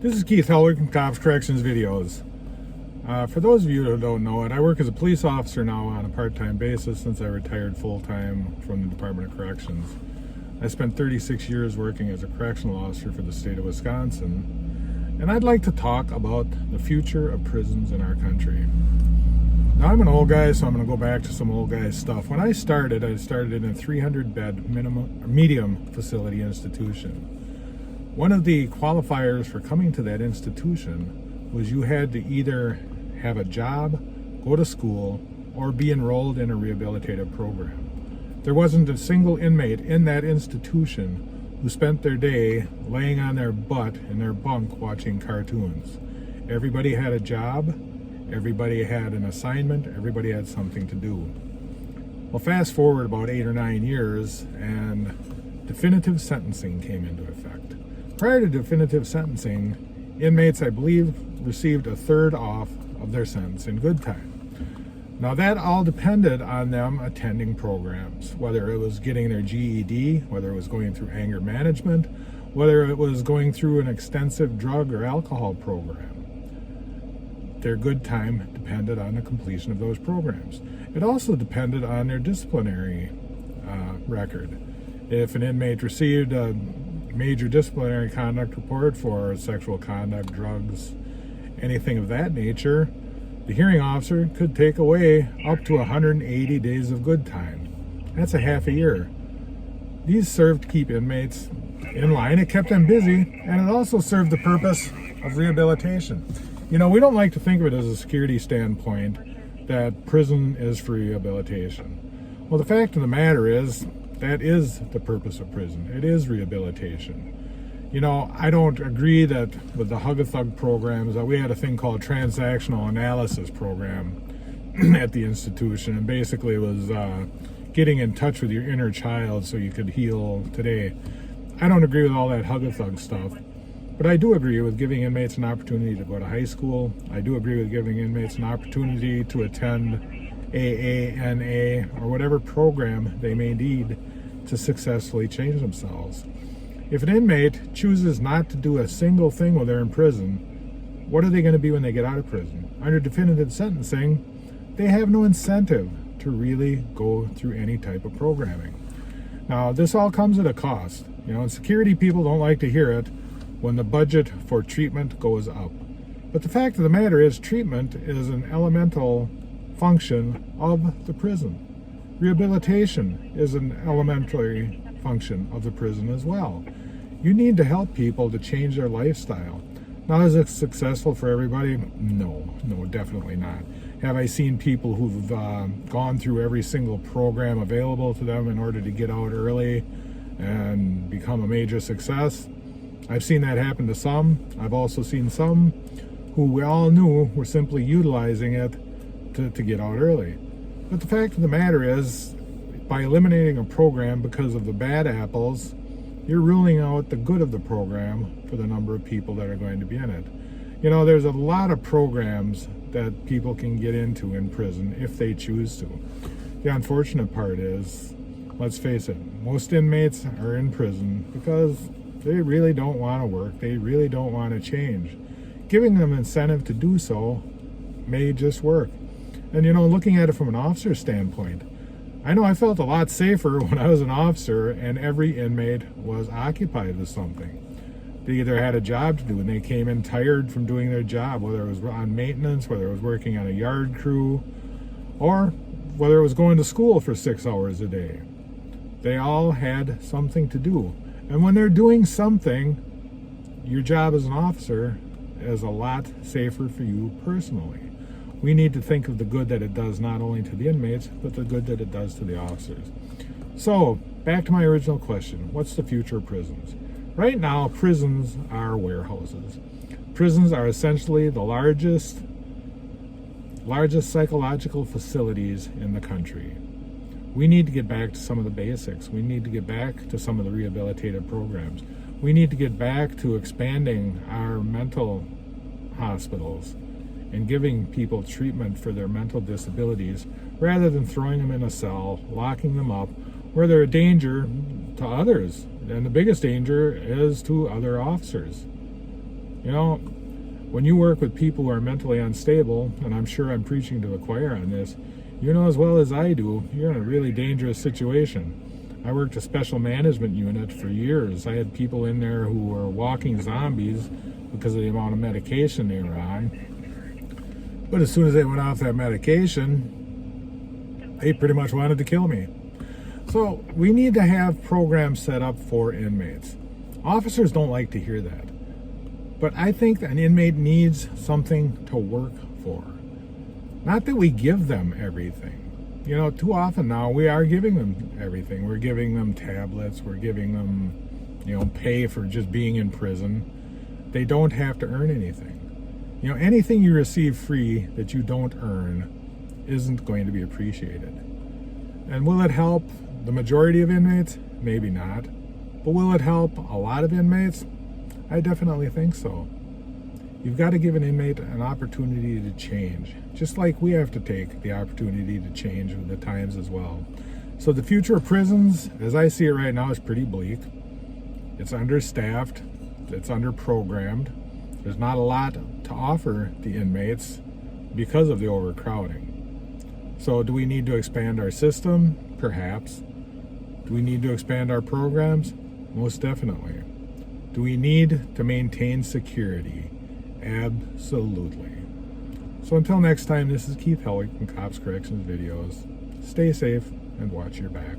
This is Keith Helwig from Cops Corrections Videos. For those of you who don't know it, I work as a police officer now on a part-time basis since I retired full-time from the Department of Corrections. I spent 36 years working as a correctional officer for the state of Wisconsin, and I'd like to talk about the future of prisons in our country. Now, I'm an old guy, so I'm going to go back to some old guy stuff. When I started in a 300-bed medium facility institution. One of the qualifiers for coming to that institution was you had to either have a job, go to school, or be enrolled in a rehabilitative program. There wasn't a single inmate in that institution who spent their day laying on their butt in their bunk watching cartoons. Everybody had a job, everybody had an assignment, everybody had something to do. Well, fast forward about 8 or 9 years, and definitive sentencing came into effect. Prior to definitive sentencing, inmates, I believe, received a third off of their sentence in good time. Now, that all depended on them attending programs, whether it was getting their GED, whether it was going through anger management, whether it was going through an extensive drug or alcohol program. Their good time depended on the completion of those programs. It also depended on their disciplinary record. If an inmate received a major disciplinary conduct report for sexual conduct, drugs, anything of that nature, the hearing officer could take away up to 180 days of good time. That's a half a year. These served to keep inmates in line. It kept them busy, and it also served the purpose of rehabilitation. You know, we don't like to think of it as a security standpoint that prison is for rehabilitation. Well, the fact of the matter is, that is the purpose of prison. It is rehabilitation. You know, I don't agree that with the Hug-a-Thug programs, that we had a thing called transactional analysis program at the institution, and basically it was getting in touch with your inner child so you could heal today. I don't agree with all that Hug-a-Thug stuff, but I do agree with giving inmates an opportunity to go to high school. I do agree with giving inmates an opportunity to attend AA, NA, or whatever program they may need to successfully change themselves. If an inmate chooses not to do a single thing while they're in prison, what are they going to be when they get out of prison? Under definitive sentencing, they have no incentive to really go through any type of programming. Now, this all comes at a cost. You know, and security people don't like to hear it when the budget for treatment goes up. But the fact of the matter is, treatment is an elemental function of the prison. Rehabilitation is an elementary function of the prison as well. You need to help people to change their lifestyle. Now, is it successful for everybody? No, definitely not. Have I seen people who've gone through every single program available to them in order to get out early and become a major success? I've seen that happen to some. I've also seen some who we all knew were simply utilizing it to get out early. But the fact of the matter is, by eliminating a program because of the bad apples, you're ruling out the good of the program for the number of people that are going to be in it. You know, there's a lot of programs that people can get into in prison if they choose to. The unfortunate part is, let's face it, most inmates are in prison because they really don't want to work. They really don't want to change. Giving them incentive to do so may just work. And, you know, looking at it from an officer's standpoint, I know I felt a lot safer when I was an officer and every inmate was occupied with something. They either had a job to do and they came in tired from doing their job, whether it was on maintenance, whether it was working on a yard crew, or whether it was going to school for 6 hours a day. They all had something to do. And when they're doing something, your job as an officer is a lot safer for you personally. We need to think of the good that it does not only to the inmates, but the good that it does to the officers. So, back to my original question, what's the future of prisons? Right now, prisons are warehouses. Prisons are essentially the largest psychological facilities in the country. We need to get back to some of the basics. We need to get back to some of the rehabilitative programs. We need to get back to expanding our mental hospitals and giving people treatment for their mental disabilities rather than throwing them in a cell, locking them up, where they're a danger to others. And the biggest danger is to other officers. You know, when you work with people who are mentally unstable, and I'm sure I'm preaching to the choir on this, you know as well as I do, you're in a really dangerous situation. I worked a special management unit for years. I had people in there who were walking zombies because of the amount of medication they were on. But as soon as they went off that medication, they pretty much wanted to kill me. So we need to have programs set up for inmates. Officers don't like to hear that. But I think an inmate needs something to work for. Not that we give them everything. You know, too often now we are giving them everything. We're giving them tablets. We're giving them, pay for just being in prison. They don't have to earn anything. Anything you receive free that you don't earn isn't going to be appreciated. And will it help the majority of inmates? Maybe not. But will it help a lot of inmates? I definitely think so. You've got to give an inmate an opportunity to change, just like we have to take the opportunity to change with the times as well. So the future of prisons, as I see it right now, is pretty bleak. It's understaffed. It's underprogrammed. There's not a lot to offer the inmates because of the overcrowding. So do we need to expand our system? Perhaps. Do we need to expand our programs? Most definitely. Do we need to maintain security? Absolutely. So until next time, this is Keith Helwig from Cops Corrections Videos. Stay safe and watch your back.